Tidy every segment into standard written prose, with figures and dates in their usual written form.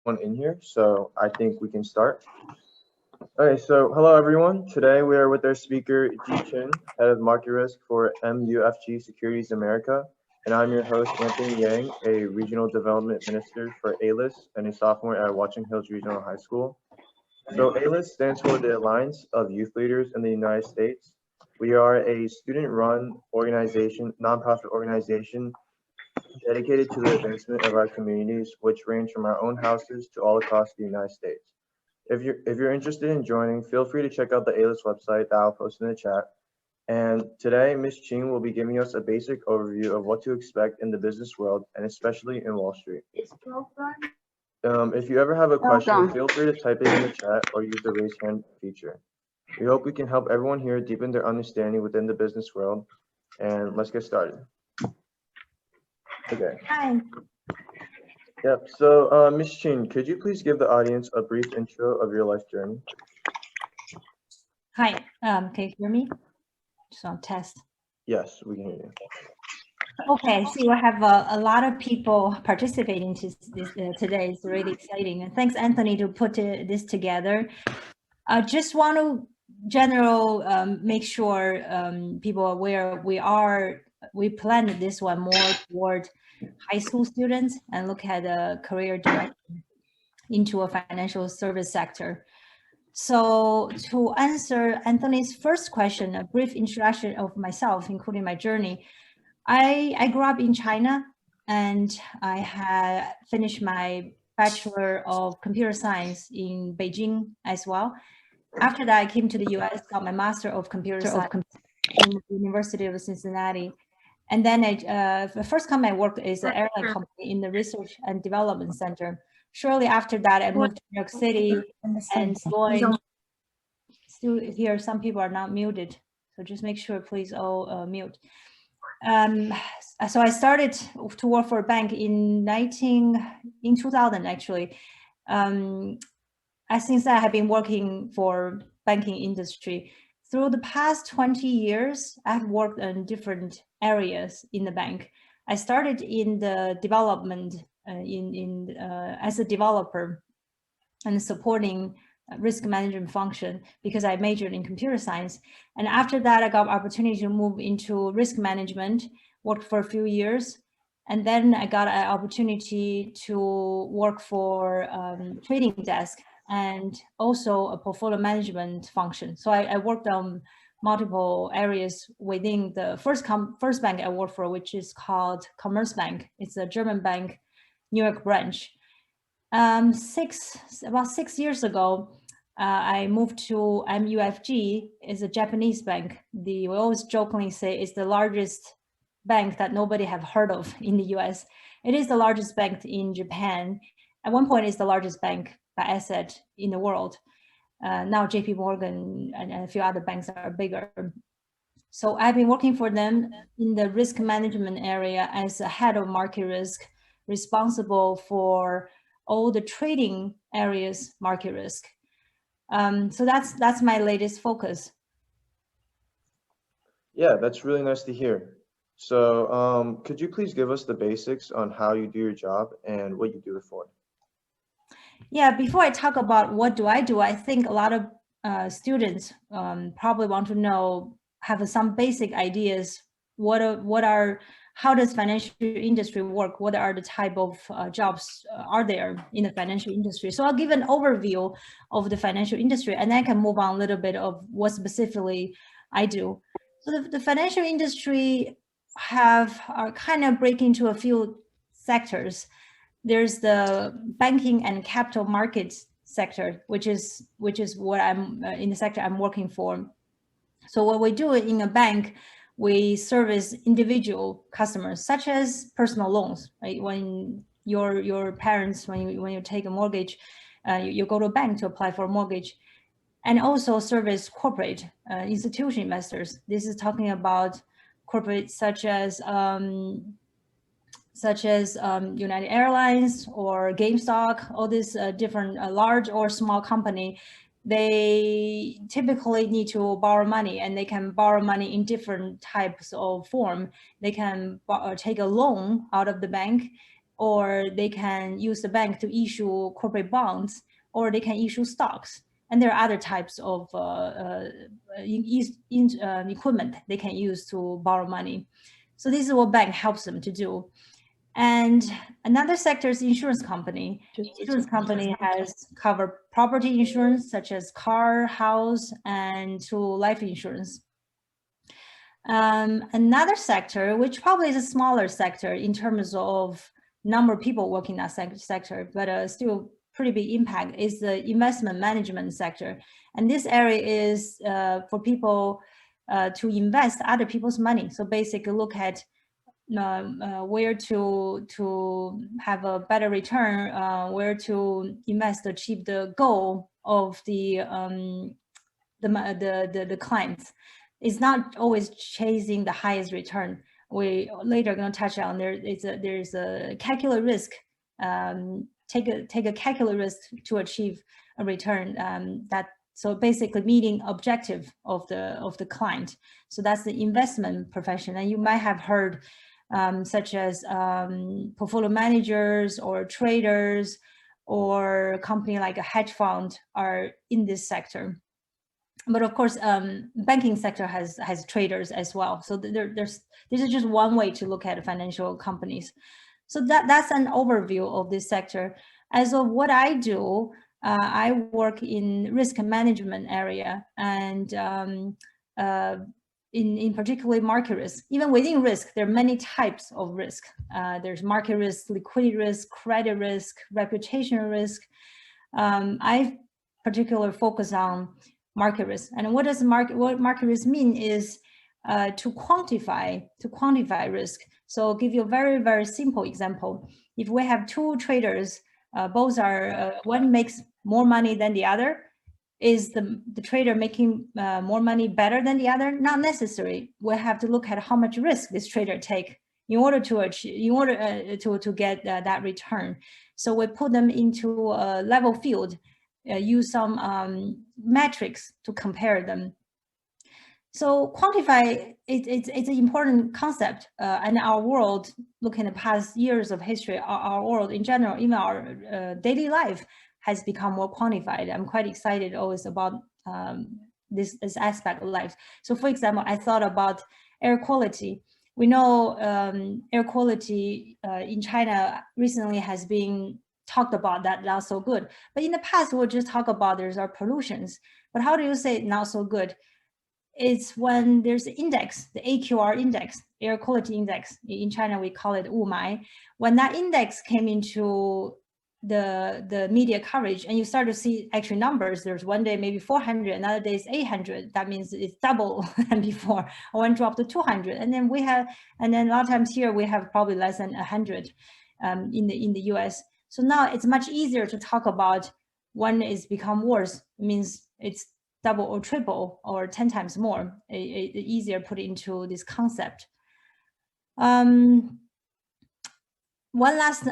One in here, so I think we can start. Okay, so hello everyone. Today we are with our speaker Ji Qin, head of market risk for MUFG Securities America, and I'm your host Anthony Yang, a regional development minister for AYLUS and a sophomore at Watchung Hills Regional High School. So AYLUS stands for the Alliance of Youth Leaders in the United States. We are a student-run organization, nonprofit organization dedicated to the advancement of our communities, which range from our own houses to all across the United States. If you're interested in joining, feel free to check out the ALIS website that I'll post in the chat. And today, Ms. Qin will be giving us a basic overview of what to expect in the business world, and especially in Wall Street. If you ever have a question, feel free to type it in the chat or use the raise hand feature. We hope we can help everyone here deepen their understanding within the business world. And let's get started. Okay. Hi. Yep. So, Ms. Qin, could you please give the audience a brief intro of your life journey? Hi. Can you hear me? Just on test. Yes, we can hear you. Okay. So we have a lot of people participating to this today. It's really exciting. And thanks, Anthony, to put this together. I just want to make sure people are aware we planned this one more toward high school students and look at a career direction into a financial service sector. So to answer Anthony's first question, a brief introduction of myself, including my journey. I grew up in China and I had finished my Bachelor of Computer Science in Beijing as well. After that, I came to the US, got my Master of Computer Science in the University of Cincinnati. And then the first company I worked is an airline company in the Research and Development Center. Shortly after that, I moved to New York City and joined. Still here, some people are not muted, so just make sure, please, all mute. So I started to work for a bank in 2000, actually. Since that, I have been working for banking industry. Through the past 20 years, I've worked in different areas in the bank. I started in the development as a developer and supporting risk management function because I majored in computer science. And after that, I got opportunity to move into risk management, worked for a few years. And then I got an opportunity to work for trading desk and also a portfolio management function. So I worked on multiple areas within the first bank I worked for, which is called Commerzbank. It's a German bank, New York branch. About 6 years ago, I moved to MUFG. It's a Japanese bank. We always jokingly say it's the largest bank that nobody have heard of in the US. It is the largest bank in Japan. At one point, it's the largest bank by asset in the world. Now JP Morgan and a few other banks are bigger. So I've been working for them in the risk management area as a head of market risk, responsible for all the trading areas market risk. So that's my latest focus. Yeah, that's really nice to hear. So could you please give us the basics on how you do your job and what you do it for? Yeah, before I talk about what do, I think a lot of students probably want to know, have some basic ideas. How does financial industry work? What are the type of jobs are there in the financial industry? So I'll give an overview of the financial industry, and then I can move on a little bit of what specifically I do. So the financial industry are kind of break into a few sectors. There's the banking and capital markets sector, which is what I'm in the sector I'm working for. So what we do in a bank, we service individual customers, such as personal loans. Right? When your parents, when you take a mortgage, you go to a bank to apply for a mortgage, and also service corporate institution investors. This is talking about corporate such as United Airlines or GameStop, all these different large or small company. They typically need to borrow money, and they can borrow money in different types of form. They can take a loan out of the bank, or they can use the bank to issue corporate bonds, or they can issue stocks. And there are other types of equipment they can use to borrow money. So this is what bank helps them to do. And another sector is insurance company. Insurance company has covered property insurance, such as car, house, and to life insurance. Another sector, which probably is a smaller sector in terms of number of people working in that sector, but still pretty big impact, is the investment management sector. And this area is for people to invest other people's money. So basically look at where to have a better return, where to invest to achieve the goal of the clients. It's not always chasing the highest return. We later going to touch on there's a calculated risk. Take a calculated risk to achieve a return. So basically meeting objective of the client. So that's the investment profession. And you might have heard such as portfolio managers or traders or a company like a hedge fund are in this sector. But of course, banking sector has traders as well. So this is just one way to look at financial companies. So that's an overview of this sector. As of what I do, I work in risk management area, and in particularly market risk. Even within risk, there are many types of risk. There's market risk, liquidity risk, credit risk, reputation risk. I particularly focus on market risk. And what market risk mean is to quantify risk. So I'll give you a very, very simple example. If we have two traders, both are, one makes more money than the other, is the trader making more money better than the other? Not necessary. We have to look at how much risk this trader take in order to achieve, to get that return. So we put them into a level field, use some metrics to compare them. So quantify, it's an important concept. And our world, looking at the past years of history, our world in general, even our daily life has become more quantified. I'm quite excited always about this aspect of life. So for example, I thought about air quality. We know air quality in China recently has been talked about that not so good. But in the past, we'll just talk about there's our pollutions. But how do you say not so good? It's when there's an index, the AQR index, air quality index. In China, we call it 雾霾. When that index came into the media coverage, and you start to see actual numbers, there's one day maybe 400, another day is 800. That means it's double than before. One dropped to 200, and then a lot of times here we have probably less than 100 in the US. So now it's much easier to talk about when it's become worse. It means it's double or triple or 10 times more. It's easier put into this concept. One last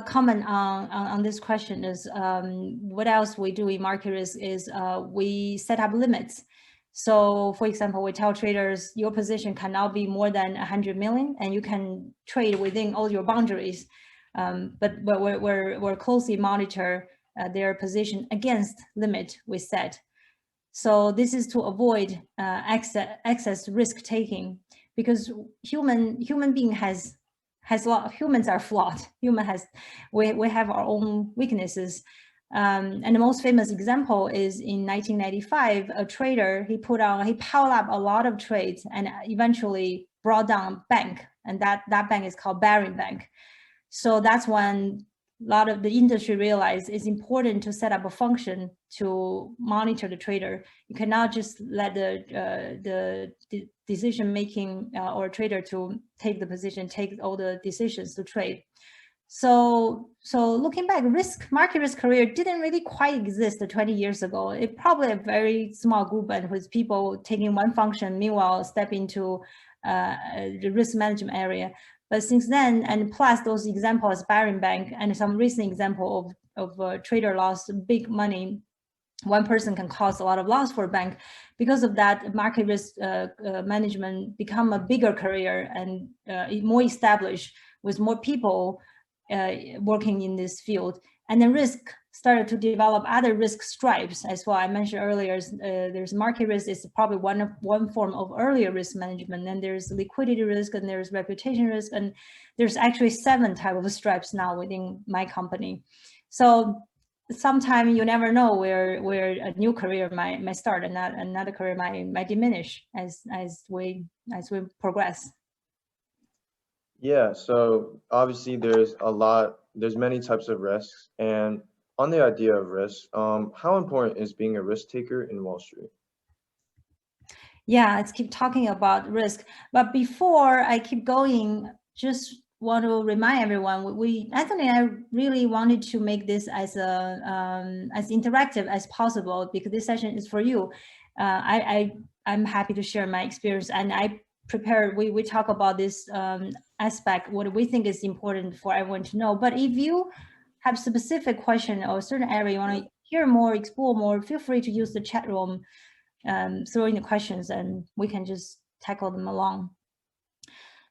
comment on this question is what else we do in market risk is we set up limits. So for example, we tell traders your position cannot be more than 100 million and you can trade within all your boundaries. But we're closely monitor their position against limit we set. So this is to avoid excess risk taking, because human being has humans are flawed. We have our own weaknesses. And the most famous example is in 1995, a trader, he piled up a lot of trades and eventually brought down bank, and that bank is called Barring Bank. So that's when a lot of the industry realized it's important to set up a function to monitor the trader. You cannot just let the decision making or trader to take the position, take all the decisions to trade. So looking back, market risk career didn't really quite exist 20 years ago. It probably a very small group and with people taking one function, meanwhile step into the risk management area. But since then, and plus those examples, Barring Bank and some recent example of a trader lost big money, one person can cause a lot of loss for a bank. Because of that, market risk management become a bigger career and more established with more people working in this field. And then risk started to develop other risk stripes as well. I mentioned earlier, there's market risk is probably one form of earlier risk management. Then there's liquidity risk, and there's reputation risk, and there's actually 7 types of stripes now within my company. So sometime you never know where a new career might start, and another career might diminish as we progress. Yeah, so obviously there's many types of risks, and on the idea of risk, how important is being a risk taker in Wall Street? Yeah, let's keep talking about risk. But before I keep going, just want to remind everyone, Anthony and I really wanted to make this as interactive as possible, because this session is for you. I'm happy to share my experience, and I prepared, we talk about this aspect, what we think is important for everyone to know. But if you have specific question or a certain area you want to hear more, explore more, feel free to use the chat room, throw in the questions, and we can just tackle them along.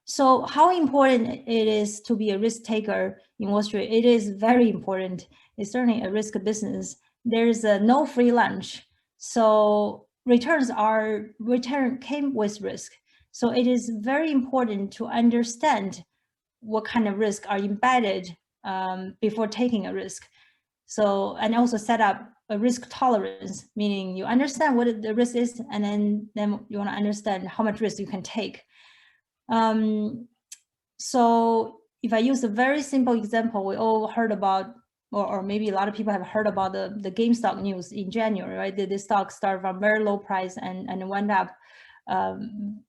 So how important it is to be a risk taker in Wall Street? It is very important. It's certainly a risk business. There's no free lunch. So return came with risk. So it is very important to understand what kind of risk are embedded before taking a risk. So, and also set up a risk tolerance, meaning you understand what the risk is, and then you want to understand how much risk you can take. So if I use a very simple example, we all heard about, or maybe a lot of people have heard about the GameStop news in January, right? The stock started from very low price and went up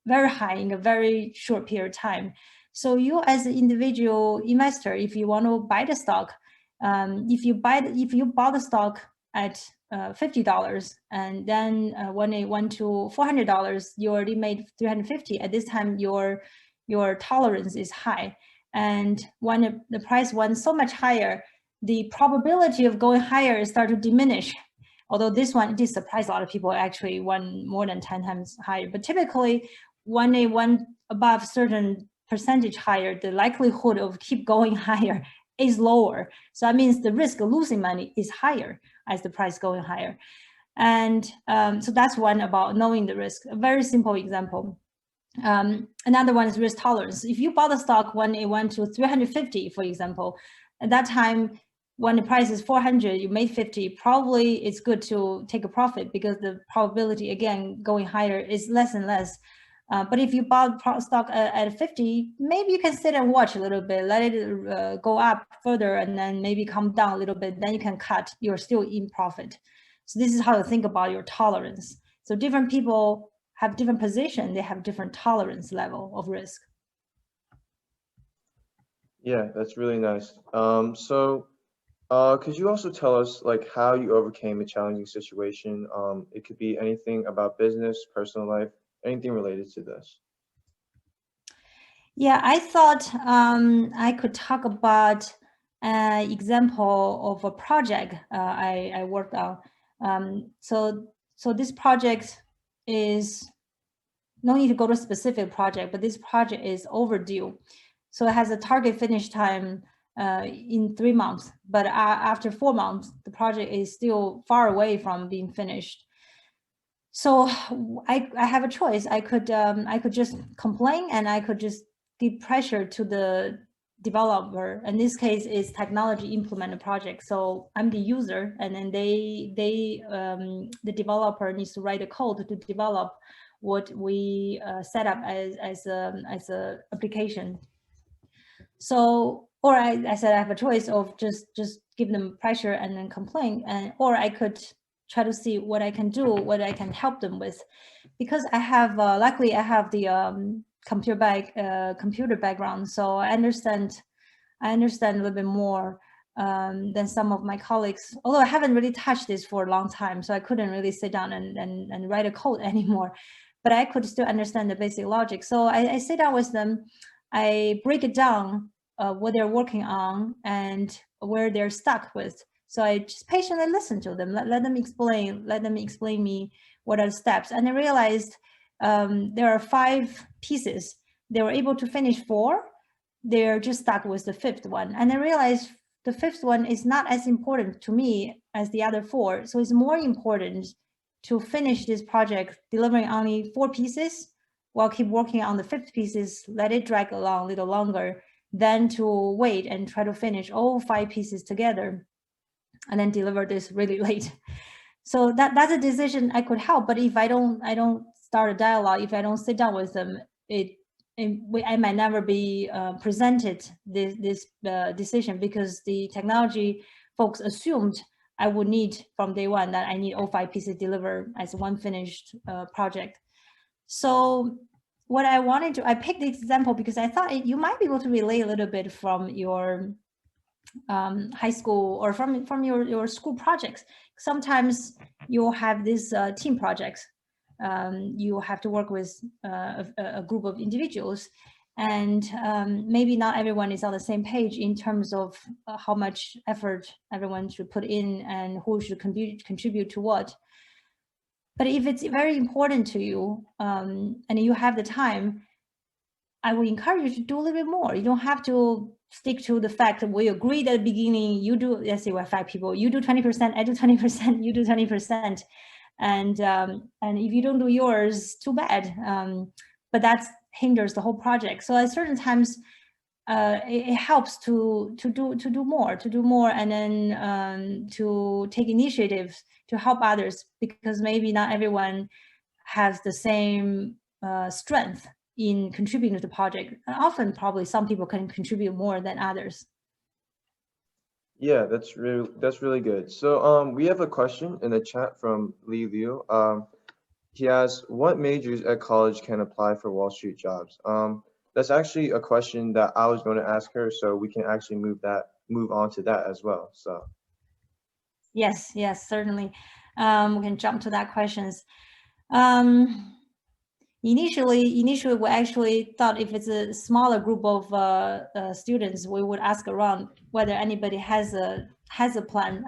very high in a very short period of time. So you as an individual investor, if you want to buy the stock, if you bought the stock at $50, and then when it went to $400, you already made $350. At this time, your tolerance is high, and when the price went so much higher, the probability of going higher start to diminish. Although this one did surprise a lot of people, actually went more than 10 times higher. But typically, when it went above certain percentage higher, the likelihood of keep going higher is lower. So that means the risk of losing money is higher as the price going higher. And so that's one about knowing the risk. A very simple example. Another one is risk tolerance. If you bought the stock when it went to 350, for example, at that time, when the price is 400, you made 50, probably it's good to take a profit, because the probability, again, going higher is less and less. But if you bought stock at 50, maybe you can sit and watch a little bit, let it go up further, and then maybe come down a little bit, then you can cut, you're still in profit. So this is how to think about your tolerance. So different people have different position, they have different tolerance level of risk. Yeah, that's really nice. Could you also tell us like how you overcame a challenging situation? It could be anything about business, personal life, anything related to this. Yeah, I thought I could talk about an example of a project I worked on. So this project is, no need to go to a specific project, but this project is overdue. So it has a target finish time in 3 months, but after 4 months, the project is still far away from being finished. So I have a choice. I could just complain, and I could just give pressure to the developer. In this case, is technology implement a project. So I'm the user, and then the developer needs to write a code to develop what we set up as a application. So, or I said I have a choice of just give them pressure and then complain, or I could try to see what I can do, what I can help them with, because I have luckily I have the computer background, so I understand a little bit more than some of my colleagues. Although I haven't really touched this for a long time, so I couldn't really sit down and write a code anymore, but I could still understand the basic logic. So I sit down with them, I break it down what they're working on and where they're stuck with. So I just patiently listen to them, let them explain me what are the steps. And I realized there are 5 pieces. They were able to finish 4, they're just stuck with the fifth one. And I realized the fifth one is not as important to me as the other four. So it's more important to finish this project delivering only 4 pieces while keep working on the fifth pieces, let it drag along a little longer, than to wait and try to finish all 5 pieces together and then deliver this really late. So that's a decision I could help. But if I don't start a dialogue, if I don't sit down with them, I might never be presented this decision, because the technology folks assumed I would need from day one that I need all 5 pieces delivered as one finished project. So what I wanted to, I picked the example because I thought you might be able to relate a little bit from your high school or from your school projects. Sometimes you'll have these team projects. You have to work with a group of individuals, and maybe not everyone is on the same page in terms of how much effort everyone should put in and who should contribute to what. But if it's very important to you and you have the time, I would encourage you to do a little bit more. You don't have to stick to the fact that we agreed at the beginning, you do, let's say we have 5 people, you do 20%, I do 20%, you do 20%. And if you don't do yours, too bad. But that hinders the whole project. So at certain times, it helps to do more, and then to take initiatives to help others, because maybe not everyone has the same strength in contributing to the project. Often, probably some people can contribute more than others. Yeah, that's really good. So we have a question in the chat from Lee Liu. He asks, what majors at college can apply for Wall Street jobs? That's actually a question that I was going to ask her, so we can actually move on to that as well. So yes, certainly. We can jump to that questions. Initially, we actually thought if it's a smaller group of students, we would ask around whether anybody has a plan.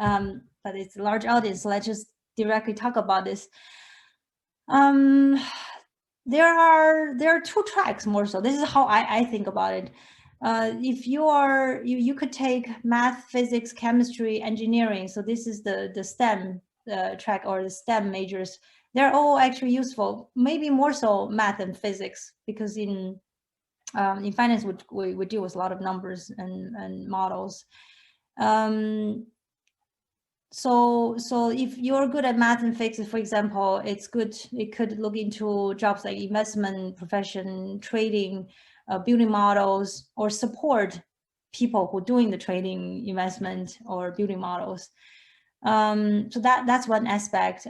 But it's a large audience, so let's just directly talk about this. There are 2 tracks more so. This is how I think about it. If you could take math, physics, chemistry, engineering. So this is the STEM track, or the STEM majors. They're all actually useful, maybe more so math and physics, because in finance we deal with a lot of numbers and models. So if you're good at math and physics, for example, it's good. It could look into jobs like investment profession, trading, building models, or support people who are doing the trading, investment, or building models. So that's one aspect.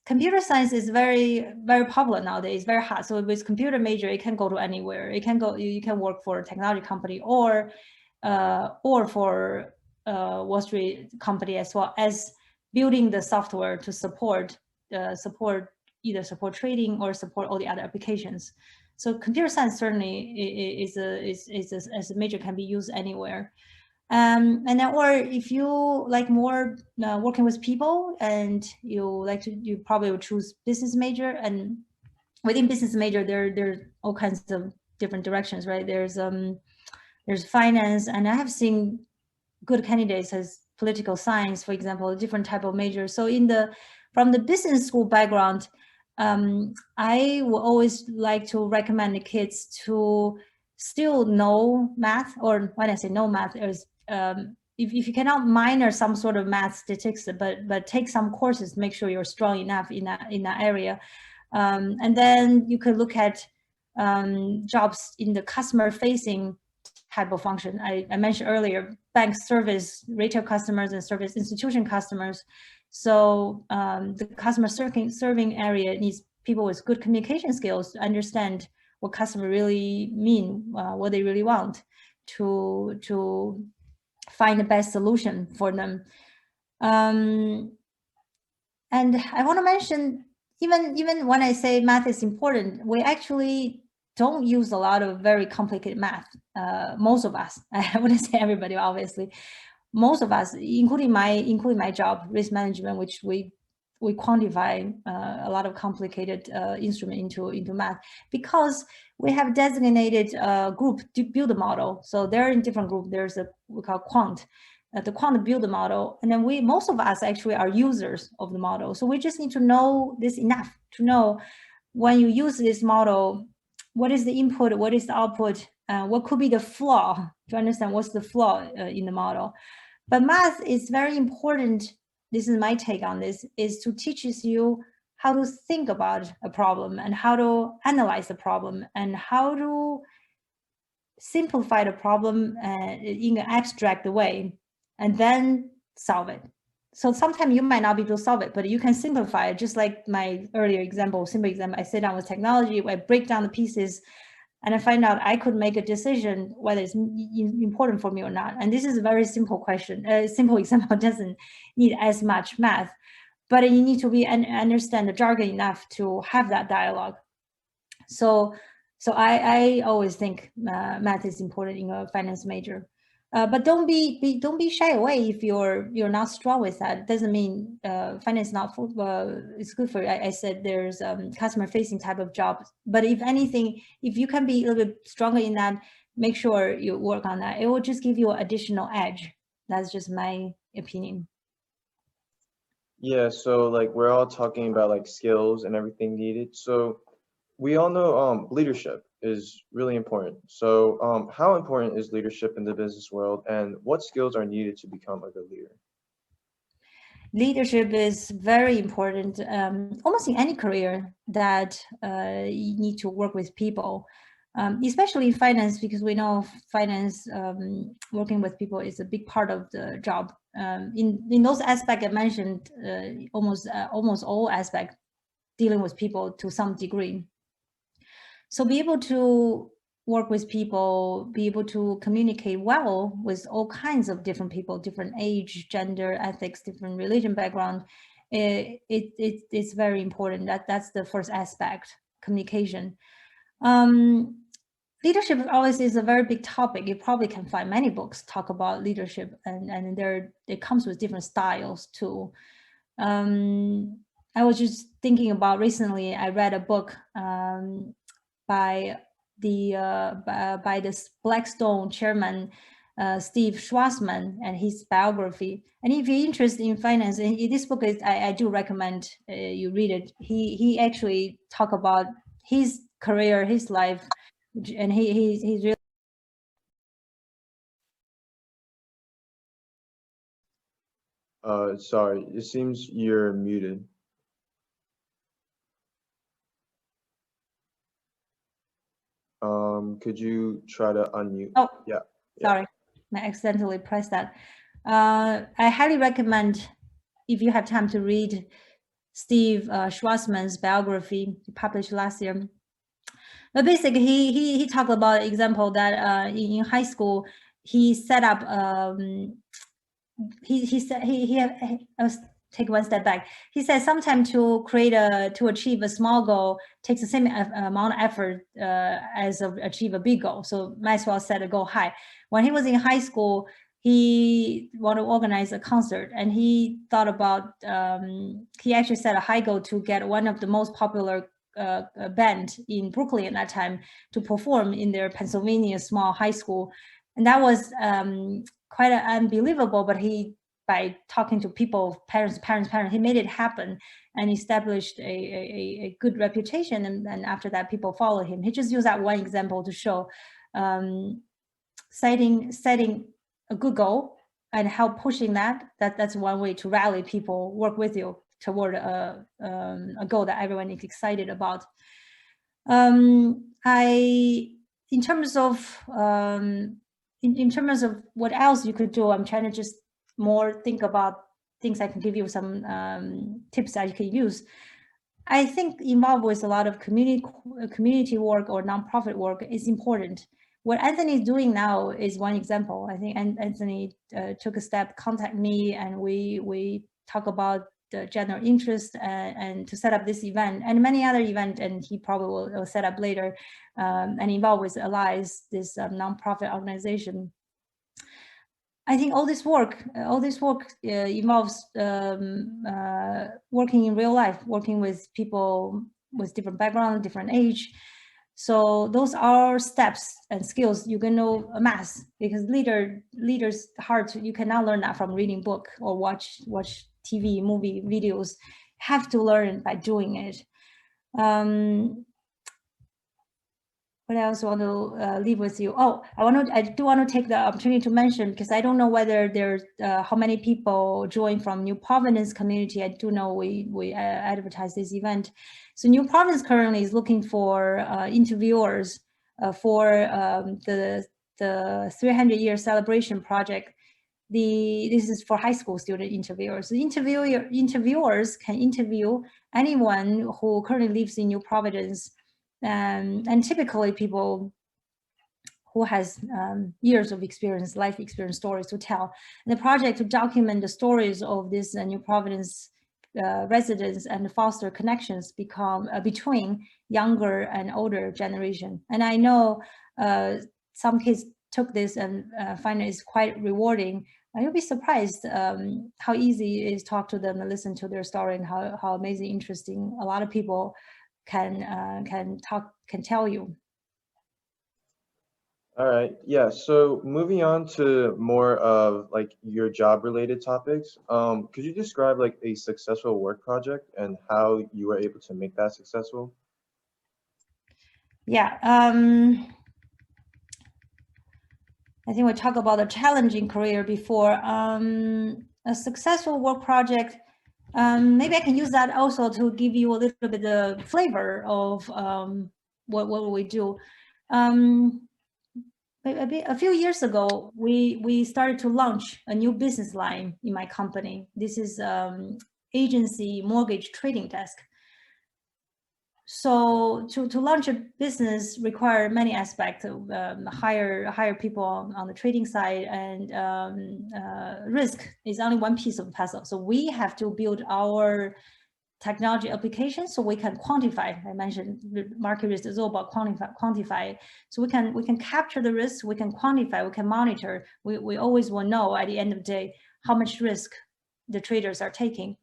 Computer science is very, very popular nowadays, very hot. So with computer major, it can go to anywhere. It can go. You can work for a technology company or for Wall Street company, as well as building the software to support either support trading or support all the other applications. So computer science certainly is a major, can be used anywhere. And then, or if you like more working with people, and you probably would choose business major. And within business major, there's all kinds of different directions, right? There's finance, and I have seen good candidates as political science, for example, a different type of major. So from the business school background, I will always like to recommend the kids to still know math, or when I say no math, is if you cannot minor some sort of math statistics, but take some courses, make sure you're strong enough in that area. And then you could look at jobs in the customer facing type of function. I mentioned earlier, bank service, retail customers, and service institution customers. So the customer serving area needs people with good communication skills to understand what customers really mean, what they really want, to find the best solution for them. And I want to mention, even when I say math is important, we actually don't use a lot of very complicated math. Most of us, I wouldn't say everybody, obviously. Most of us, including my job, risk management, which we we quantify a lot of complicated instrument into math, because we have designated group to build a model. So they're in different group. There's a we call quant, the quant build the model, and then most of us actually are users of the model. So we just need to know this enough to know when you use this model, what is the input, what is the output, what could be the flaw, to understand what's the flaw in the model. But math is very important. This is my take on this, is to teaches you how to think about a problem and how to analyze the problem and how to simplify the problem in an abstract way and then solve it. So sometimes you might not be able to solve it, but you can simplify it, just like my earlier example, simple example. I sit down with technology, I break down the pieces, and I find out I could make a decision whether it's important for me or not. And this is a very simple question. A simple example doesn't need as much math, but you need to be understand the jargon enough to have that dialogue. So I always think math is important in a finance major. But don't be shy away if you're not strong with that. It doesn't mean finance not it's good for you. I said there's customer facing type of jobs, but if anything, if you can be a little bit stronger in that, make sure you work on that. It will just give you an additional edge. That's just my opinion. Yeah, so like we're all talking about like skills and everything needed. So we all know leadership is really important. So how important is leadership in the business world, and what skills are needed to become a good leader? Leadership is very important, almost in any career that you need to work with people, especially in finance, because we know finance, working with people is a big part of the job. In those aspects I mentioned, almost all aspects dealing with people to some degree. So be able to work with people, be able to communicate well with all kinds of different people, different age, gender, ethics, different religion background. It's very important. That's the first aspect, communication. Leadership always is a very big topic. You probably can find many books talk about leadership, and it comes with different styles too. I was just thinking about recently, I read a book by the Blackstone chairman, Steve Schwarzman, and his biography. And if you're interested in finance, and this book is, I do recommend you read it. He actually talk about his career, his life, and he's really. Sorry, it seems you're muted. Could you try to unmute? Oh, yeah. Sorry, I accidentally pressed that. I highly recommend, if you have time to read Steve Schwarzman's biography, published last year. But basically, he talked about an example that in high school, he set up. He said take one step back. He said sometimes to achieve a small goal takes the same amount of effort as achieve a big goal. So might as well set a goal high. When he was in high school, he wanted to organize a concert, and he thought about he actually set a high goal to get one of the most popular band in Brooklyn at that time to perform in their Pennsylvania small high school, and that was quite unbelievable. But by talking to people, parents, he made it happen and established a good reputation. And after that, people follow him. He just used that one example to show setting a good goal and how pushing that's one way to rally people, work with you toward a goal that everyone is excited about. In terms of what else you could do, I'm trying to just more think about things I can give you some tips that you can use. I think involved with a lot of community work or nonprofit work is important. What Anthony is doing now is one example. I think Anthony took a step, contact me, and we talk about the general interest and to set up this event and many other events, and he probably will set up later, and involved with AYLUS, this nonprofit organization. I think all this work involves working in real life, working with people with different background, different age. So those are steps and skills you can know amass, because leaders hard to, you cannot learn that from reading book or watch TV, movie, videos. Have to learn by doing it. What else I want to leave with you? Oh, I do want to take the opportunity to mention, because I don't know whether there's how many people join from New Providence community. I do know we advertise this event. So New Providence currently is looking for interviewers for the 300-year celebration project. This is for high school student interviewers. The interviewers can interview anyone who currently lives in New Providence. And typically people who has years of experience, life experience, stories to tell. And the project to document the stories of this New Providence residents and foster connections between younger and older generation. And I know some kids took this and find it is quite rewarding. You'll be surprised how easy it is to talk to them and listen to their story, and how amazing, interesting a lot of people can tell you. All right, yeah, so moving on to more of like your job related topics, could you describe like a successful work project and how you were able to make that successful? Yeah, I think we talked about a challenging career before. A successful work project, maybe I can use that also to give you a little bit of flavor of what we do. A few years ago, we started to launch a new business line in my company. This is agency mortgage trading desk. So to launch a business require many aspects of hire people on the trading side, and risk is only one piece of the puzzle. So we have to build our technology application so we can quantify. I mentioned market risk is all about quantify. So we can capture the risk, we can quantify, we can monitor. We always will know at the end of the day how much risk the traders are taking.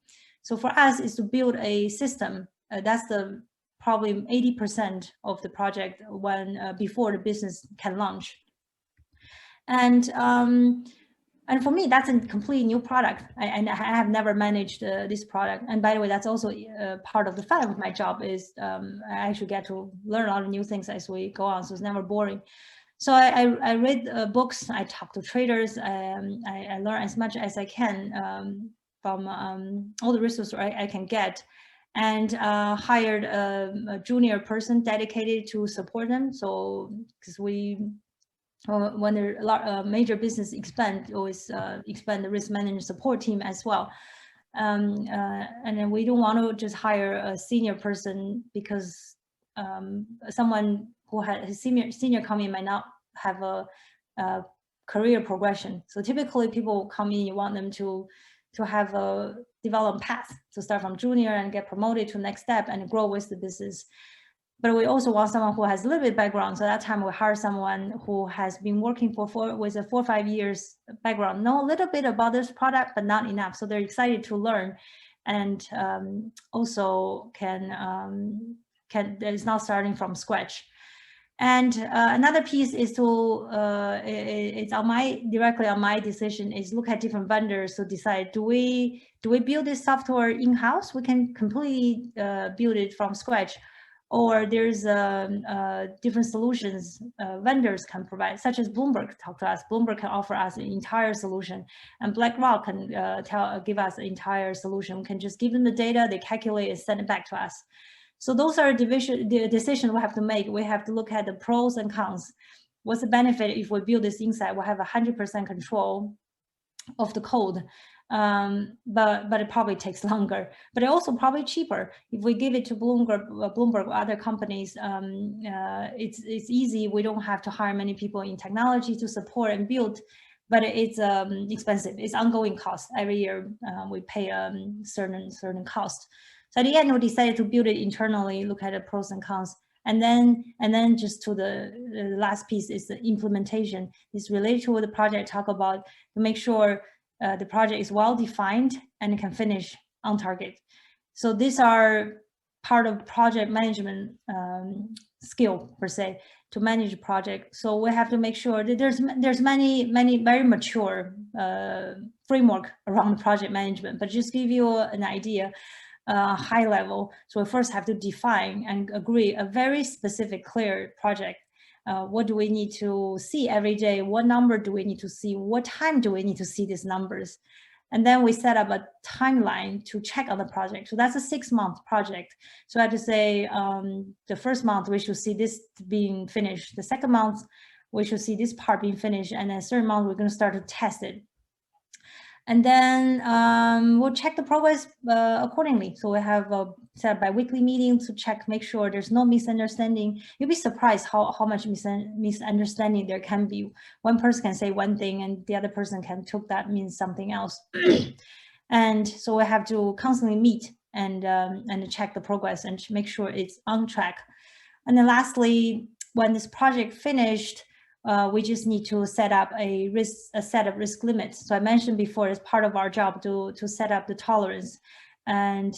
So for us is to build a system. That's the probably 80% of the project when before the business can launch. And for me, that's a completely new product. And I have never managed this product. And by the way, that's also part of the fun of my job is I actually get to learn a lot of new things as we go on. So it's never boring. So I read books, I talk to traders, I learn as much as I can from all the resources I can get, and hired a junior person dedicated to support them. So because when there a lot major business expand, always expand the risk management support team as well. And then we don't want to just hire a senior person, because someone who has senior come in might not have a career progression. So typically people come in, you want them to have a development path, to start from junior and get promoted to next step and grow with the business. But we also want someone who has a little bit background. So that time we hire someone who has been working with a 4 or 5 years background, know a little bit about this product, but not enough. So they're excited to learn, and also is not starting from scratch. And another piece is to it's directly on my decision is look at different vendors to decide, do we build this software in-house? We can completely build it from scratch, or there's different solutions vendors can provide, such as Bloomberg talk to us. Bloomberg can offer us an entire solution, and BlackRock can give us an entire solution. We can just give them the data, they calculate and send it back to us. So those are the decision we have to make. We have to look at the pros and cons. What's the benefit if we build this inside? We'll have 100% control of the code, but it probably takes longer. But it also probably cheaper if we give it to Bloomberg or other companies. It's easy. We don't have to hire many people in technology to support and build. But it's expensive. It's ongoing cost. Every year we pay certain cost. So at the end, we decided to build it internally, look at the pros and cons. And then just to the last piece is the implementation. It's related to what the project talk about, to make sure the project is well defined and can finish on target. So these are part of project management skill per se, to manage a project. So we have to make sure that there's many very mature framework around project management, but just give you an idea, high level. So we first have to define and agree a very specific, clear project. What do we need to see every day? What number do we need to see? What time do we need to see these numbers? And then we set up a timeline to check on the project. So that's a 6-month project. So I have to say, the first month we should see this being finished. The second month we should see this part being finished. And then the third month we're going to start to test it. And then we'll check the progress accordingly. So we have set up bi-weekly meetings to check, make sure there's no misunderstanding. You'll be surprised how much misunderstanding there can be. One person can say one thing and the other person can took that means something else. And so we have to constantly meet and check the progress and make sure it's on track. And then lastly, when this project finished, we just need to set up a set of risk limits. So I mentioned before, it's part of our job to set up the tolerance. And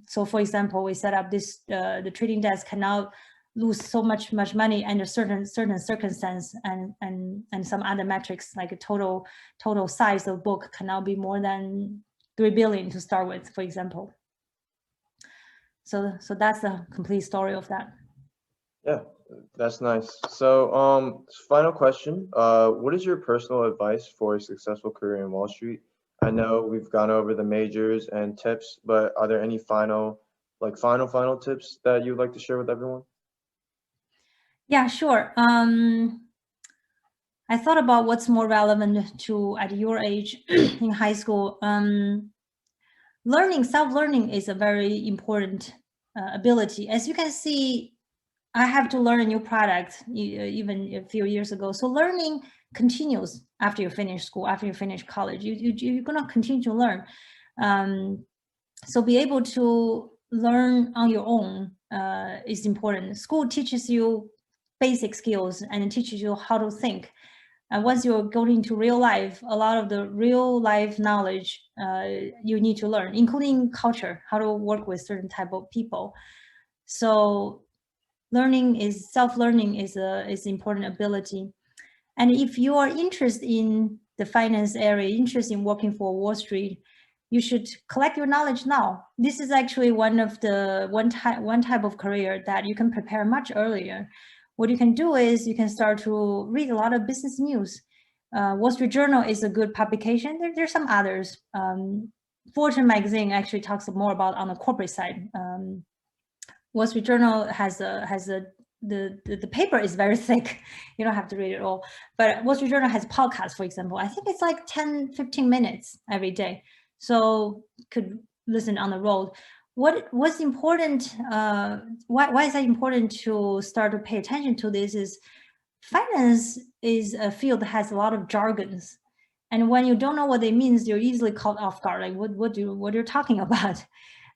so, for example, we set up this: the trading desk cannot lose so much money under certain circumstance, and some other metrics like a total size of book cannot be more than 3 billion to start with, for example. So that's the complete story of that. Yeah. That's nice. So, final question. What is your personal advice for a successful career in Wall Street? I know we've gone over the majors and tips, but are there any final tips that you'd like to share with everyone? Yeah, sure. I thought about what's more relevant to at your age in high school. Self-learning is a very important ability. As you can see, I have to learn a new product even a few years ago. So learning continues after you finish school, after you finish college. You're going to continue to learn. So be able to learn on your own is important. School teaches you basic skills and it teaches you how to think. And once you're going into real life, a lot of the real life knowledge you need to learn, including culture, how to work with certain type of people. So self-learning is an important ability. And if you are interested in the finance area, interested in working for Wall Street, you should collect your knowledge now. This is actually one type of career that you can prepare much earlier. What you can do is you can start to read a lot of business news. Wall Street Journal is a good publication. There's some others. Fortune magazine actually talks more about on the corporate side. Wall Street Journal the paper is very thick. You don't have to read it all. But Wall Street Journal has podcasts, for example. I think it's like 10-15 minutes every day. So could listen on the road. What's important, why is that important to start to pay attention to this is finance is a field that has a lot of jargons. And when you don't know what they mean, you're easily caught off guard, like what you're talking about.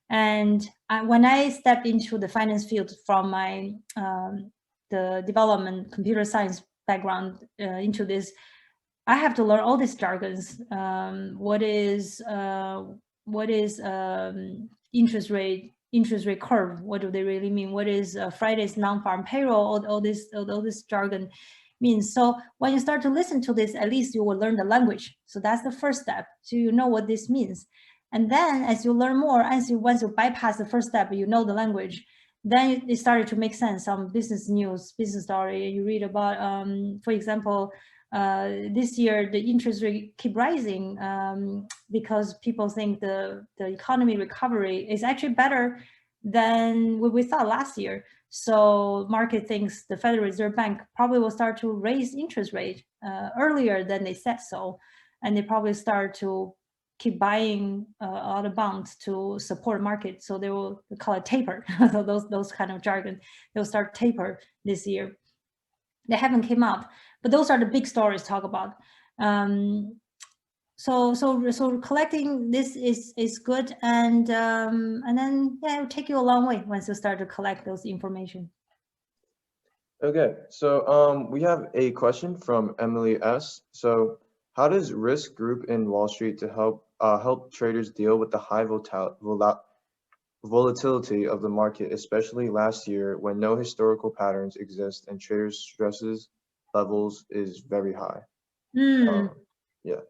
And when I stepped into the finance field from my the development computer science background into this, I have to learn all these jargons. What is interest rate curve? What do they really mean? What is Friday's non-farm payroll? All this jargon means. So when you start to listen to this, at least you will learn the language. So that's the first step. So you know what this means. And then as you learn more, once you bypass the first step, you know the language, then it started to make sense. Some business news, business story, you read about, for example, this year the interest rate keep rising because people think the economy recovery is actually better than what we thought last year. So market thinks the Federal Reserve Bank probably will start to raise interest rate earlier than they said so. And they probably start to keep buying a lot of bonds to support market. So they will call it taper. So those kind of jargon, they'll start taper this year. They haven't came out, but those are the big stories to talk about. So collecting this is good, and then yeah, it will take you a long way once you start to collect those information. Okay, so we have a question from Emily S. So, how does risk group in Wall Street to help traders deal with the high volatility of the market, especially last year when no historical patterns exist and traders' stresses levels is very high? Hmm. Yeah.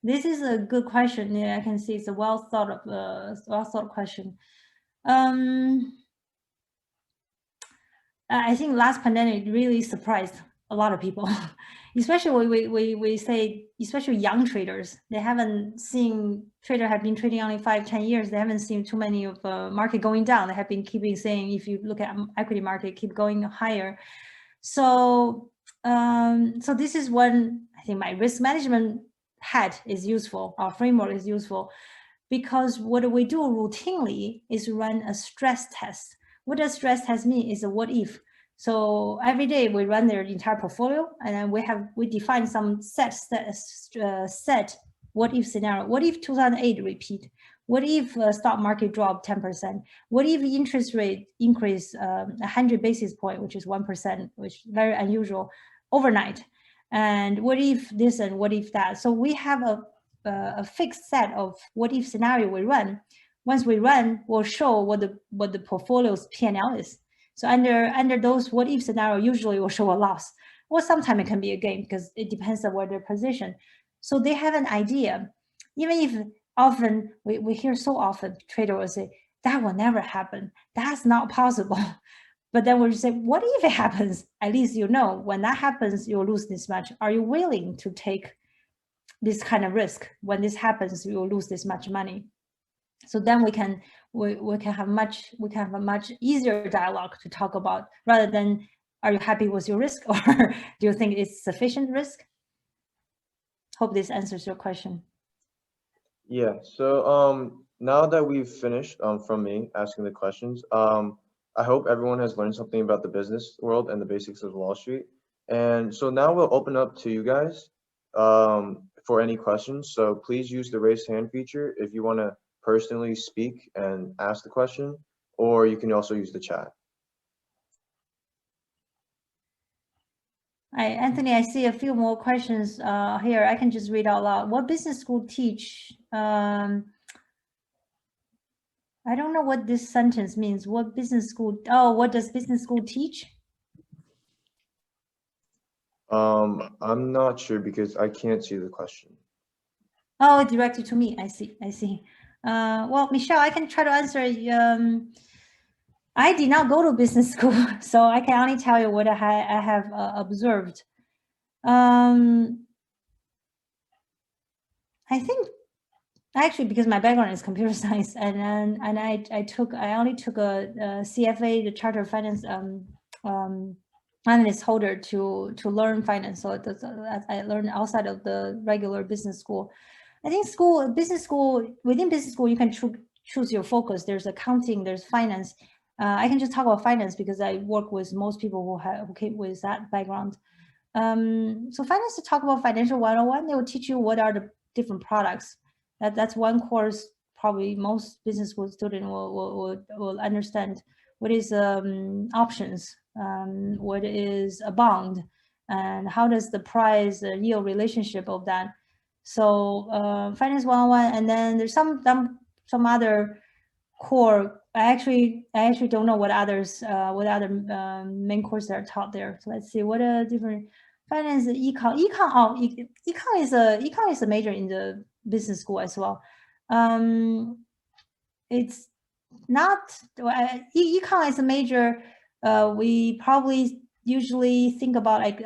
This is a good question. Yeah, I can see it's a well thought question. Um, I think last pandemic really surprised a lot of people, especially we say, especially young traders. They haven't seen, trader have been trading only 5-10 years. They haven't seen too many of the market going down. They have been keeping saying, if you look at equity market, keep going higher. So, so this is when I think my risk management hat is useful. Our framework is useful because what we do routinely is run a stress test. What does stress test mean? Is a what if. So every day we run their entire portfolio, and then we define some set what if scenario. What if 2008 repeat? What if stock market drop 10%? What if interest rate increase 100 basis point, which is 1%, which is very unusual overnight? And what if this and what if that? So we have a fixed set of what if scenario we run. Once we run, we'll show what the portfolio's P&L is. So under those what if scenario, usually will show a loss, or sometimes it can be a gain because it depends on where they're positioned. So they have an idea. Even if often we hear so often trader will say that will never happen, that's not possible. But then we say, what if it happens? At least you know when that happens, you'll lose this much. Are you willing to take this kind of risk? When this happens, you'll lose this much money. So then we can have a much easier dialogue to talk about, rather than are you happy with your risk, or do you think it's sufficient risk? Hope this answers your question. Yeah. So now that we've finished from me asking the questions, I hope everyone has learned something about the business world and the basics of Wall Street. And so now we'll open up to you guys for any questions. So please use the raise hand feature if you want to personally speak and ask the question, or you can also use the chat. Hi, Anthony, I see a few more questions here. I can just read out loud. What business school teach? I don't know what this sentence means. What business school? Oh, what does business school teach? I'm not sure because I can't see the question. Oh, it directed to me. I see. Well, Michelle, I can try to answer. I did not go to business school, so I can only tell you what I have observed. I think actually, because my background is computer science, and I only took a CFA, the Chartered Finance analyst holder to learn finance. So I learned outside of the regular business school. I think within business school, you can choose your focus. There's accounting, there's finance. I can just talk about finance because I work with most people who came with that background. So finance, to talk about financial 101, they will teach you what are the different products. That's one course probably most business school student will understand. What is options? What is a bond? And how does the price yield relationship of that? So finance 101, and then there's some other core. I actually don't know what other main courses are taught there. So let's see what are different finance, econ. Econ is a major in the business school as well. It's not econ is a major. We probably usually think about like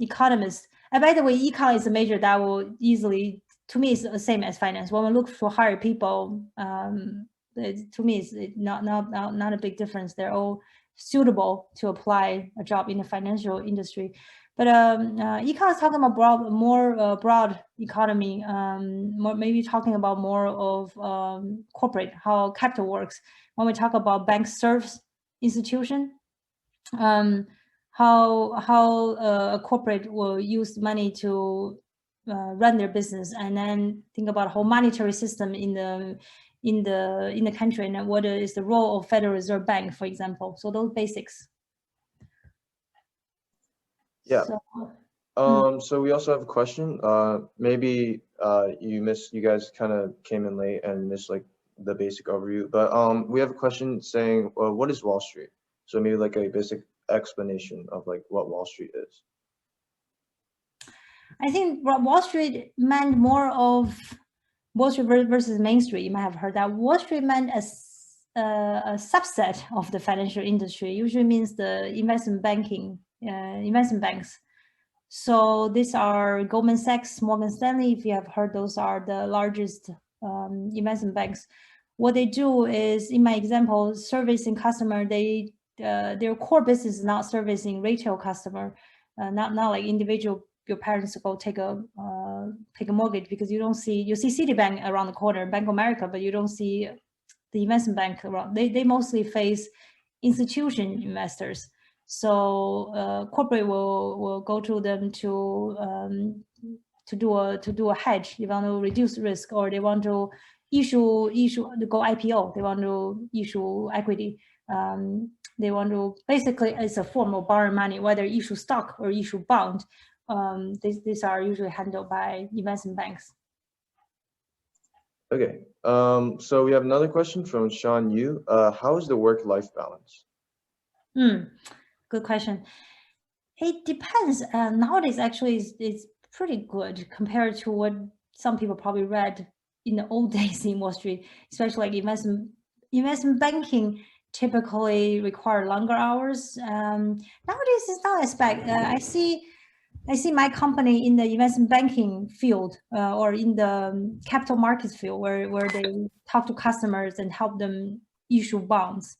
economists. And by the way, econ is a major that will easily, to me, it's the same as finance. When we look to hire people, to me, it's not a big difference. They're all suitable to apply a job in the financial industry. But econ is talking about more broad economy, maybe talking about more of corporate, how capital works. When we talk about bank serves institution, how a corporate will use money to run their business, and then think about whole monetary system in the country, and what is the role of Federal Reserve Bank, for example. So those basics. Yeah. So, So we also have a question. Maybe you guys kind of came in late and missed like the basic overview, but we have a question saying, what is Wall Street? So maybe like a basic explanation of like what Wall Street is. I think Wall Street meant more of Wall Street versus Main Street. You might have heard that Wall Street meant a subset of the financial industry. Usually means the investment banking, investment banks. So these are Goldman Sachs, Morgan Stanley. If you have heard, those are the largest investment banks. What they do is, in my example, servicing customer. Their core business is not servicing retail customer, not like individual. Your parents go take a mortgage, because you see Citibank around the corner, Bank of America, but you don't see the investment bank around. They mostly face institution investors. So corporate will go to them to do a hedge. They want to reduce risk, or they want to issue to go IPO. They want to issue equity. They want to, basically, it's a form of borrowing money, whether issue stock or issue bond. These are usually handled by investment banks. Okay. So we have another question from Sean Yu. How is the work-life balance? Good question. It depends. Nowadays, actually, it's pretty good compared to what some people probably read in the old days in Wall Street, especially like investment banking typically require longer hours. Nowadays, it's not as bad. I see my company in the investment banking field or in the capital markets field, where they talk to customers and help them issue bonds.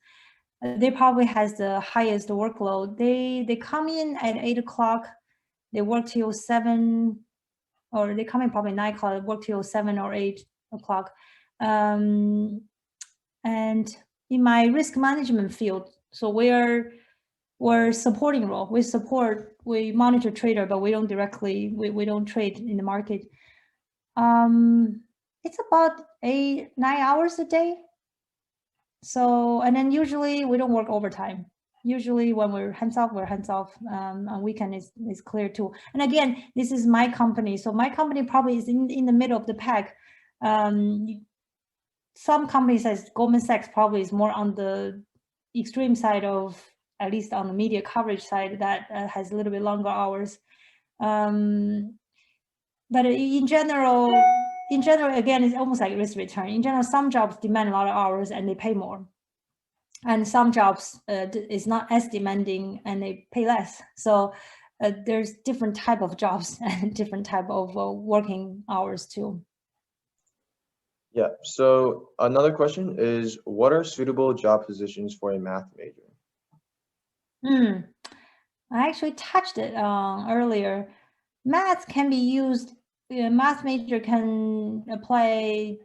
They probably has the highest workload. They come in at 8 o'clock, they work till 7, or they come in probably 9 o'clock, work till 7 or 8 o'clock. And in my risk management field, so we're supporting role. We monitor trader, but we don't directly, we don't trade in the market. It's about 9 hours a day. So, and then usually we don't work overtime. Usually when we're hands off, we're hands off. On weekend is clear too. And again, this is my company. So my company probably is in the middle of the pack. Some companies, as Goldman Sachs, probably is more on the extreme side of, at least on the media coverage side, that has a little bit longer hours. But in general, again, it's almost like risk return. In general, some jobs demand a lot of hours and they pay more. And some jobs is not as demanding and they pay less. So there's different type of jobs and different type of working hours too. Yeah, so another question is, what are suitable job positions for a math major? I actually touched it earlier. Math can be used, math major can apply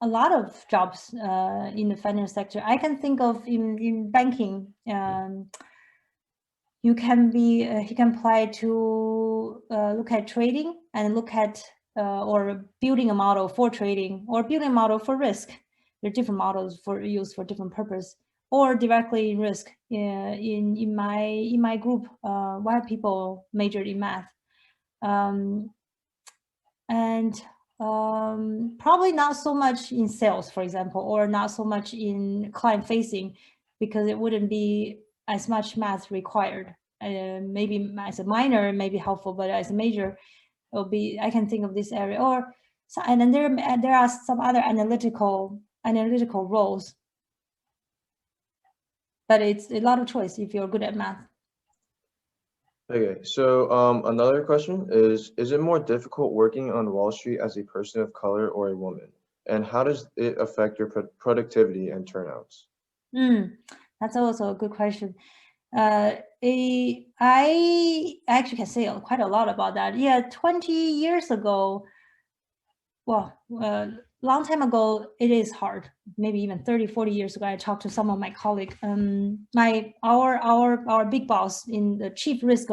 a lot of jobs in the financial sector. I can think of in banking, you can apply to look at trading and look at or building a model for trading or building a model for risk. There are different models for use for different purpose, or directly in risk. In my group, we have people majored in math, and probably not so much in sales, for example, or not so much in client facing, because it wouldn't be as much math required. Maybe as a minor, may be helpful, but as a major, it'll be. I can think of this area, or so, and then there are some other analytical roles, but it's a lot of choice if you're good at math. Okay, so another question is it more difficult working on Wall Street as a person of color or a woman? And how does it affect your productivity and turnouts? That's also a good question. I actually can say quite a lot about that. Yeah, 20 years ago, well, long time ago, it is hard. Maybe even 30, 40 years ago, I talked to some of my colleagues. Our big boss in the chief risk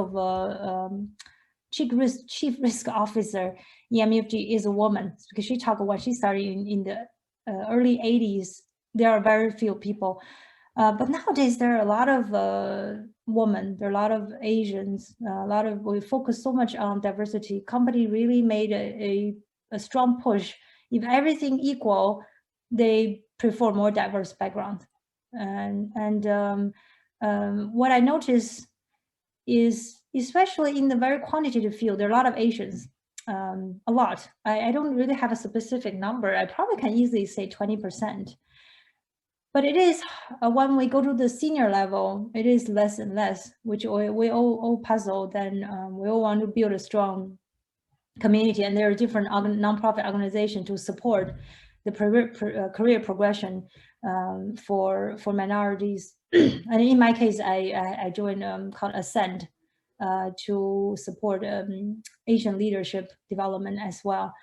officer in MUFG is a woman, because she talked when she started in the early 80s. There are very few people. But nowadays there are a lot of women, there are a lot of Asians, we focus so much on diversity. Company really made a strong push. If everything equal, they prefer more diverse background. And what I notice is, especially in the very quantitative field, there are a lot of Asians, a lot. I don't really have a specific number. I probably can easily say 20%. But it is, when we go to the senior level, it is less and less, which we all puzzle. Then we all want to build a strong community, and there are different nonprofit organizations to support the career progression for minorities. And in my case, I joined called Ascend to support Asian leadership development as well.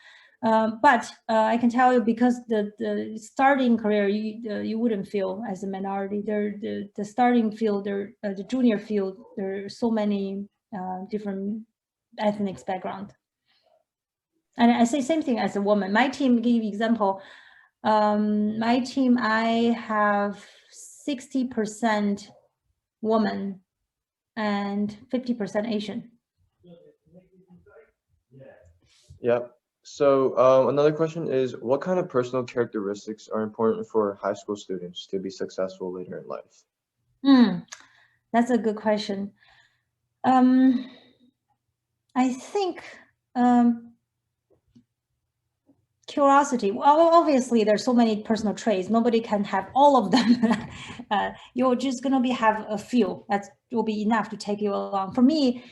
But I can tell you, because the starting career, you wouldn't feel as a minority. The starting field, the junior field, there are so many different ethnic background. And I say same thing as a woman. My team, give example, my team, I have 60% woman and 50% Asian. Yeah. So another question is, what kind of personal characteristics are important for high school students to be successful later in life? That's a good question. I think curiosity. Well, obviously, there's so many personal traits. Nobody can have all of them. You're just gonna have a few. That will be enough to take you along. For me,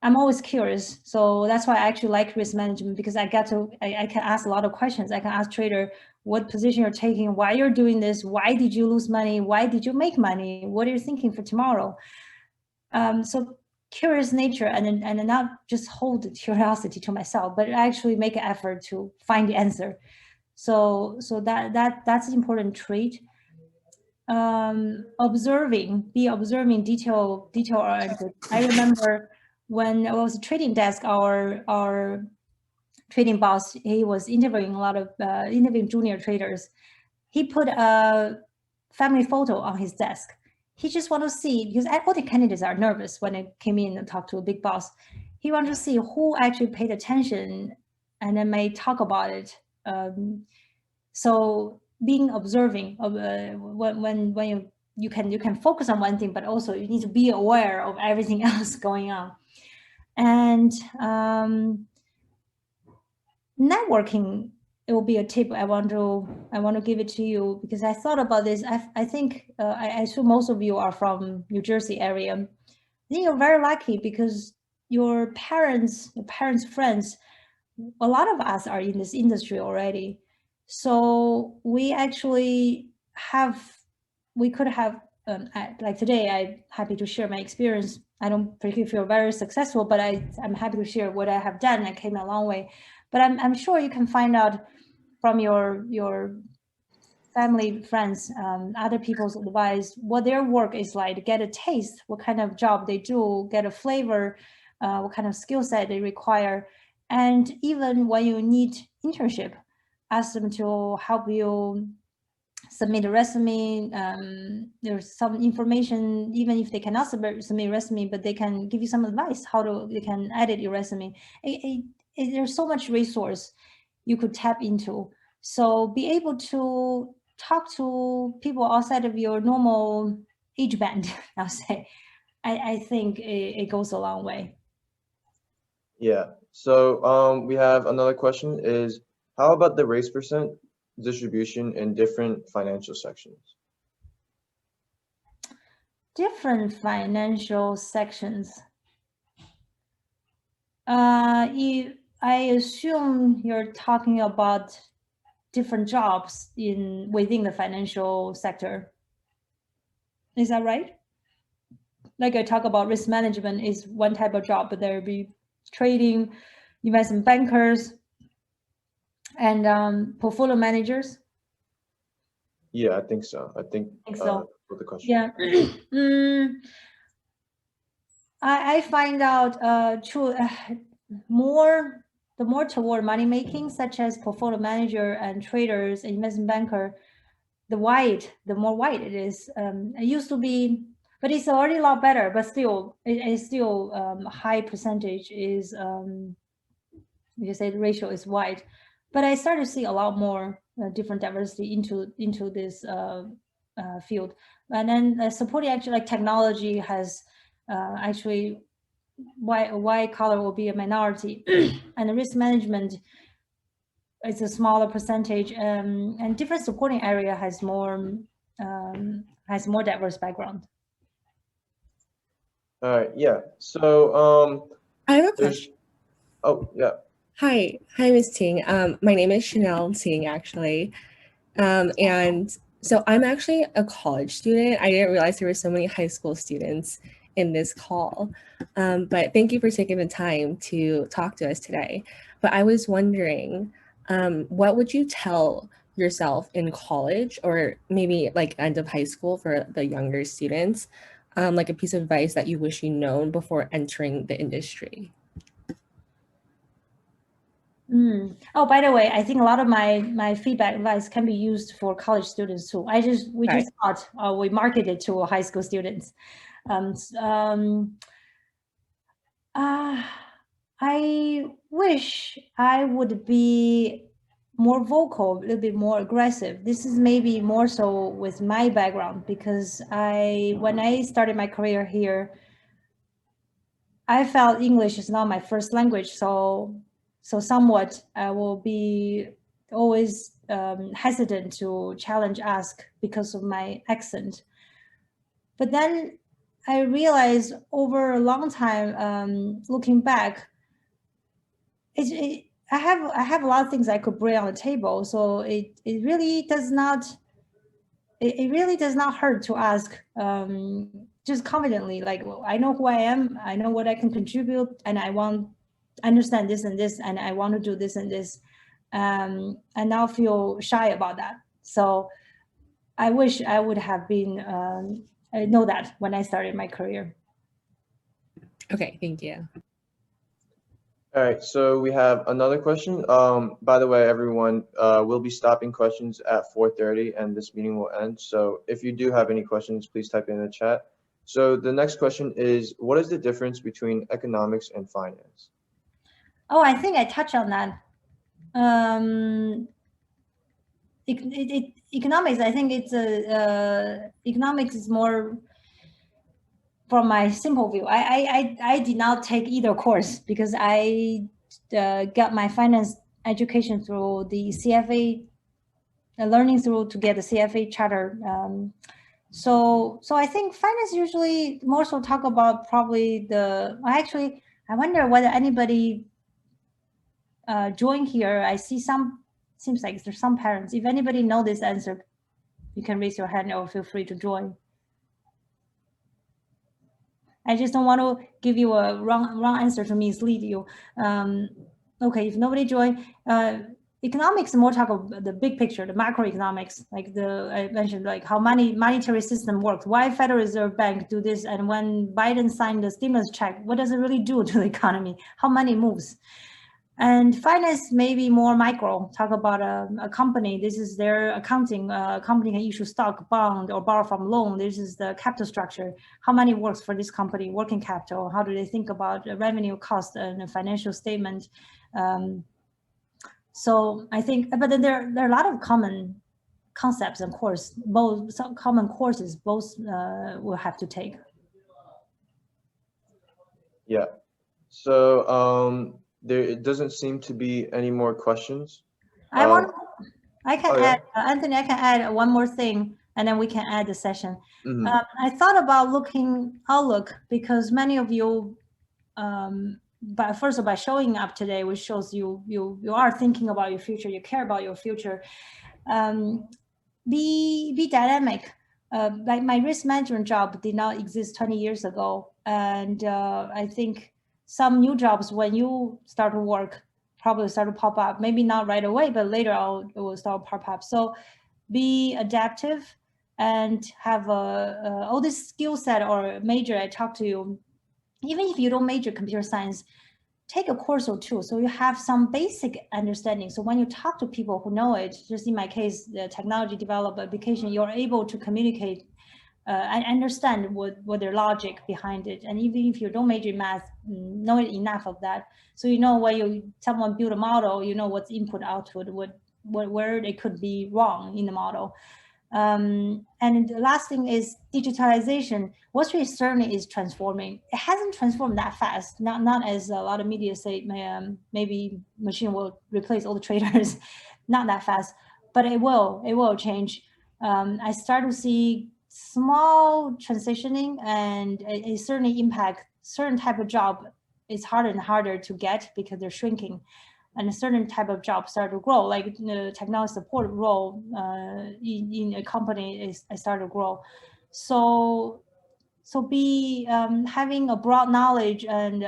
I'm always curious, so that's why I actually like risk management, because I can ask a lot of questions. I can ask trader what position you're taking, why you're doing this, why did you lose money, why did you make money, what are you thinking for tomorrow? So curious nature, and not just hold the curiosity to myself, but actually make an effort to find the answer. So that's an important trait. Be observing, detail oriented. I remember when I was trading desk, our trading boss, he was interviewing a lot of interviewing junior traders. He put a family photo on his desk. He just want to see, because all the candidates are nervous when they came in and talked to a big boss. He wanted to see who actually paid attention and then may talk about it. So being observing of when you can focus on one thing, but also you need to be aware of everything else going on. And networking, it will be a tip I want to give it to you, because I thought about this. I think I assume most of you are from New Jersey area. I think you're very lucky, because your parents' friends, a lot of us are in this industry already. So we actually could have, like today, I'm happy to share my experience. I don't particularly feel very successful, but I'm happy to share what I have done. I came a long way. But I'm sure you can find out from your family, friends, other people's advice, what their work is like, get a taste, what kind of job they do, get a flavor, what kind of skill set they require. And even when you need internship, ask them to help you submit a resume. There's some information, even if they cannot submit a resume, but they can give you some advice they can edit your resume. There's so much resource you could tap into. So be able to talk to people outside of your normal age band, I'll say. I think it goes a long way. Yeah. So we have another question is, how about the race percent distribution in different financial sections? Different financial sections. I assume you're talking about different jobs within the financial sector. Is that right? Like I talk about risk management is one type of job, but there will be trading, investment bankers, and portfolio managers. Yeah, I think so. I think so. With the question. Yeah. I find out the more toward money making, such as portfolio manager and traders, investment banker. the more wide it is. It used to be, but it's already a lot better. But still, it's still high percentage is you say the ratio is wide. But I started to see a lot more different diversity into this field, and then supporting actually like technology has actually white collar will be a minority, and the risk management is a smaller percentage, and different supporting area has more diverse background. All right, yeah. So I have a question. Oh, yeah. Hi, Ms. Ting. My name is Chanel Ting, actually. And so I'm actually a college student. I didn't realize there were so many high school students in this call. But thank you for taking the time to talk to us today. But I was wondering, what would you tell yourself in college, or maybe like end of high school for the younger students, like a piece of advice that you wish you known before entering the industry? Oh, by the way, I think a lot of my feedback advice can be used for college students too. We just thought we marketed to high school students. I wish I would be more vocal, a little bit more aggressive. This is maybe more so with my background, because when I started my career here, I felt English is not my first language, so somewhat I will be always hesitant to ask because of my accent. But then I realized over a long time, looking back, I have a lot of things I could bring on the table. So it really does not. It really does not hurt to ask just confidently, like, well, I know who I am, I know what I can contribute, and I understand this and this, and I want to do this and this, and now feel shy about that. So I wish I would have been I know that when I started my career. Okay, thank you. All right, so we have another question. By the way, everyone, we'll be stopping questions at 4:30 and this meeting will end. So if you do have any questions, please type in the chat. So the next question is, what is the difference between economics and finance? Oh, I think I touched on that. Economics, I think it's economics is more from my simple view. I did not take either course because I got my finance education through the CFA, learning through to get the CFA charter. So I think finance usually more so talk about probably I wonder whether anybody join here. I see seems like there's some parents. If anybody know this answer, you can raise your hand or feel free to join. I just don't want to give you a wrong answer to mislead you. Okay, if nobody joined, economics more talk about the big picture, the macroeconomics, like I mentioned, like how monetary system works, why Federal Reserve Bank do this, and when Biden signed the stimulus check, what does it really do to the economy? How money moves? And finance may be more micro, talk about a company. This is their accounting. A company can issue stock, bond, or borrow from loan. This is the capital structure. How money works for this company, working capital. How do they think about revenue, cost, and a financial statement? So I think, but then there are a lot of common concepts and some common courses both will have to take. Yeah. So it doesn't seem to be any more questions. Anthony, I can add one more thing, and then we can add the session. Mm-hmm. I thought about looking Outlook because many of you, but first of all, by showing up today, which shows you are thinking about your future, you care about your future. Be dynamic. Like my risk management job did not exist 20 years ago, and I think some new jobs when you start to work probably start to pop up. Maybe not right away, but later it will start to pop up. So be adaptive and have all this skill set or major I talked to you. Even if you don't major computer science, take a course or two, so you have some basic understanding. So when you talk to people who know it, just in my case, the technology developed application, you're able to communicate and understand what their logic behind it. And even if you don't major in math, know enough of that, so you know when someone build a model, you know what's input output, where it could be wrong in the model. And the last thing is digitalization. Wall Street certainly is transforming. It hasn't transformed that fast, not as a lot of media say, maybe machine will replace all the traders, not that fast, but it will change. I start to see small transitioning, and it certainly impact certain type of job. It's harder and harder to get because they're shrinking, and a certain type of job start to grow, like the technology support role in a company is start to grow. So be having a broad knowledge and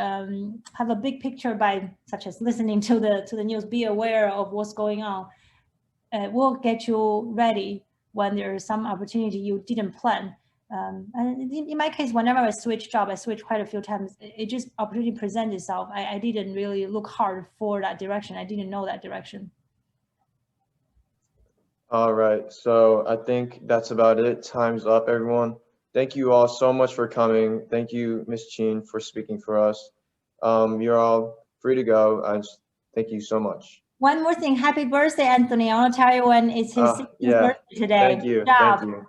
have a big picture by such as listening to the news, be aware of what's going on, will get you ready when there's some opportunity you didn't plan. And in my case, whenever I switch job, I switch quite a few times. It just opportunity presents itself. I didn't really look hard for that direction. I didn't know that direction. All right, so I think that's about it. Time's up, everyone. Thank you all so much for coming. Thank you, Ms. Qin, for speaking for us. You're all free to go. Thank you so much. One more thing, happy birthday, Anthony. I want to tell you when it's his 16th birthday today. Thank you. Thank you.